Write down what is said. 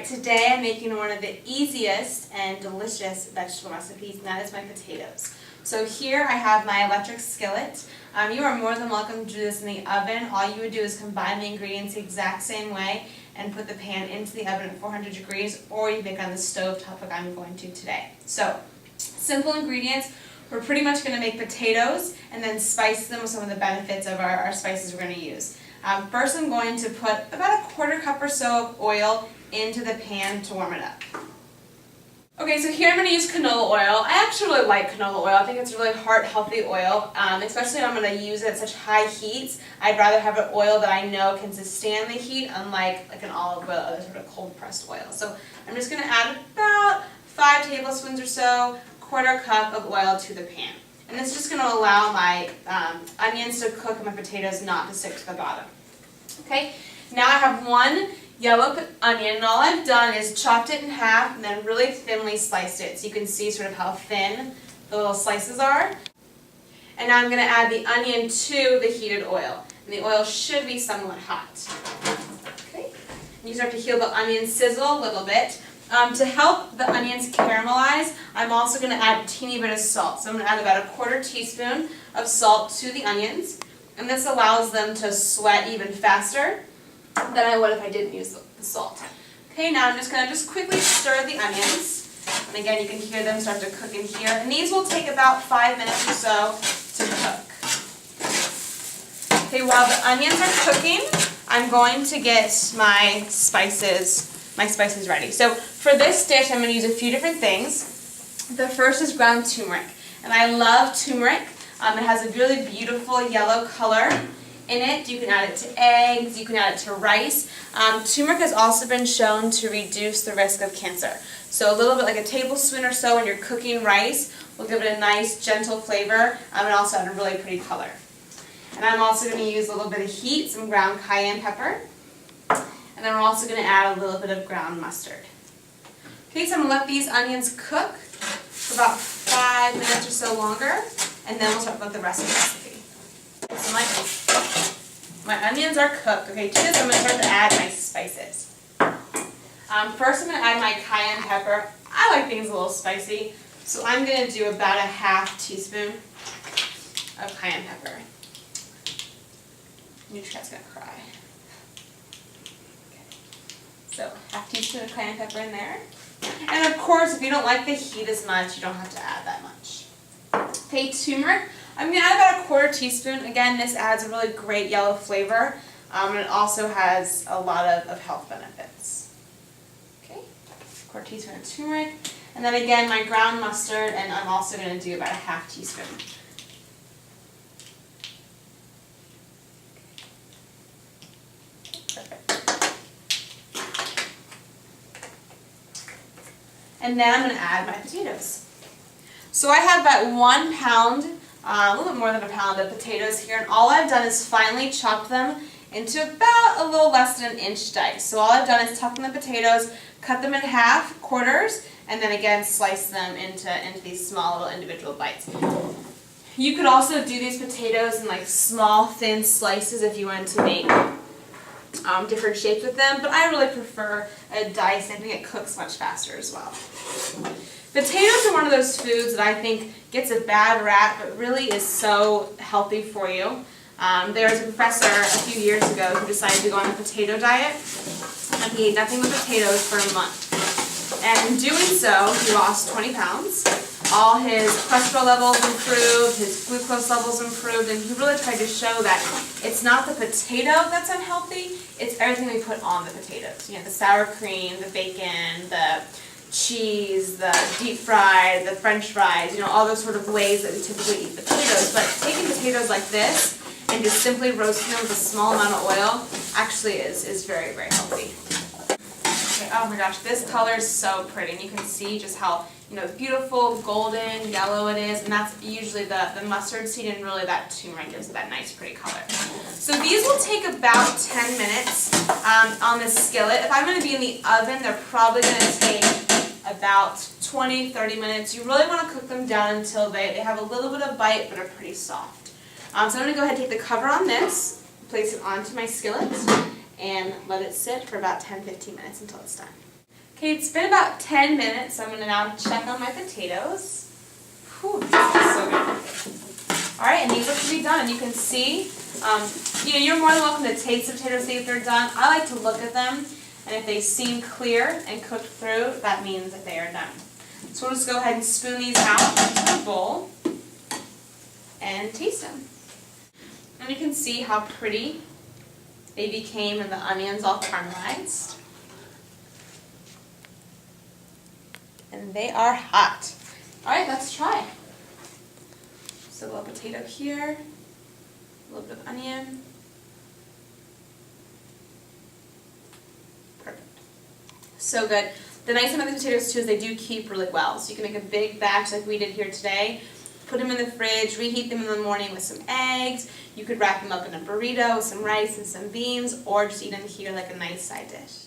Alright, today I'm making one of the easiest and delicious vegetable recipes, and that is my potatoes. So here I have my electric skillet. You are more than welcome to do this in the oven. All you would do is combine the ingredients the exact same way and put the pan into the oven at 400 degrees, or you make it on the stove top like I'm going to today. So, simple ingredients. We're pretty much going to make potatoes and then spice them with some of the benefits of our spices we're going to use. First I'm going to put about a quarter cup or so of oil into the pan to warm it up. Okay, so here I'm going to use canola oil. I actually really like canola oil. I think it's a really heart-healthy oil, especially when I'm going to use it at such high heats. I'd rather have an oil that I know can sustain the heat, unlike an olive oil or other sort of cold-pressed oil. So I'm just going to add about 5 tablespoons or so, quarter cup of oil to the pan. And this is just going to allow my onions to cook and my potatoes not to stick to the bottom. Okay, now I have one yellow onion, and all I've done is chopped it in half and then really thinly sliced it, so you can see sort of how thin the little slices are. And now I'm going to add the onion to the heated oil, and the oil should be somewhat hot. Okay, and you start to hear the onions sizzle a little bit. To help the onions caramelize, I'm also going to add a teeny bit of salt. So I'm going to add about a quarter teaspoon of salt to the onions, and this allows them to sweat even faster than I would if I didn't use the salt. Okay, now I'm just going to quickly stir the onions, and again you can hear them start to cook in here, and these will take about 5 minutes or so to cook. Okay, while the onions are cooking, I'm going to get my spices ready. So for this dish I'm going to use a few different things. The first is ground turmeric, and I love turmeric. It has a really beautiful yellow color in it. You can add it to eggs, you can add it to rice. Turmeric has also been shown to reduce the risk of cancer. So a little bit like a tablespoon or so when you're cooking rice will give it a nice gentle flavor and also add a really pretty color. And I'm also going to use a little bit of heat, some ground cayenne pepper. And then we're also going to add a little bit of ground mustard. Okay, so I'm going to let these onions cook for about 5 minutes or so longer, and then we'll talk about the rest of the recipe. So my onions are cooked. Okay, to this I'm going to start to add my spices. First I'm going to add my cayenne pepper. I like things a little spicy, so I'm going to do about a half teaspoon of cayenne pepper. NutriCat's going to cry. So, half teaspoon of cayenne pepper in there. And of course, if you don't like the heat as much, you don't have to add that much. Okay, turmeric. I'm going to add about a quarter teaspoon. Again, this adds a really great yellow flavor. And it also has a lot of health benefits. Okay, quarter teaspoon of turmeric. And then again, my ground mustard, and I'm also going to do about a half teaspoon. And then I'm going to add my potatoes. So I have about 1 pound, a little bit more than a pound of potatoes here, and all I've done is finely chop them into about a little less than an inch dice. So all I've done is tuck in the potatoes, cut them in half, quarters, and then again slice them into these small little individual bites. You could also do these potatoes in like small thin slices if you wanted to make different shapes with them, but I really prefer a dice. I think it cooks much faster as well. Potatoes are one of those foods that I think gets a bad rap, but really is so healthy for you. There was a professor a few years ago who decided to go on a potato diet, and he ate nothing but potatoes for a month. And in doing so, he lost 20 pounds. All his cholesterol levels improved, his glucose levels improved, and he really tried to show that it's not the potato that's unhealthy, it's everything we put on the potatoes. You know, the sour cream, the bacon, the cheese, the deep fried, the french fries, you know, all those sort of ways that we typically eat potatoes. But taking potatoes like this and just simply roasting them with a small amount of oil actually is very, very healthy. Okay, oh my gosh, this color is so pretty, and you can see just how beautiful golden yellow it is, and that's usually the mustard seed, and really that turmeric gives it that nice pretty color. So these will take about 10 minutes on the skillet. If I'm going to be in the oven, they're probably going to take about 20-30 minutes. You really want to cook them down until they have a little bit of bite but are pretty soft. So I'm going to go ahead and take the cover on this, place it onto my skillet, and let it sit for about 10-15 minutes until it's done. Okay, it's been about 10 minutes, so I'm going to now check on my potatoes. Whew, this is so good. Alright, and these look to be done, and you can see, you're more than welcome to taste the potatoes, see if they're done. I like to look at them, and if they seem clear and cooked through, that means that they are done. So we'll just go ahead and spoon these out into a bowl and taste them. And you can see how pretty they became and the onions all caramelized. And they are hot. Alright, let's try. So a little potato here, a little bit of onion. Perfect. So good. The nice thing about the potatoes too is they do keep really well. So you can make a big batch like we did here today, put them in the fridge, reheat them in the morning with some eggs. You could wrap them up in a burrito with some rice and some beans, or just eat them here like a nice side dish.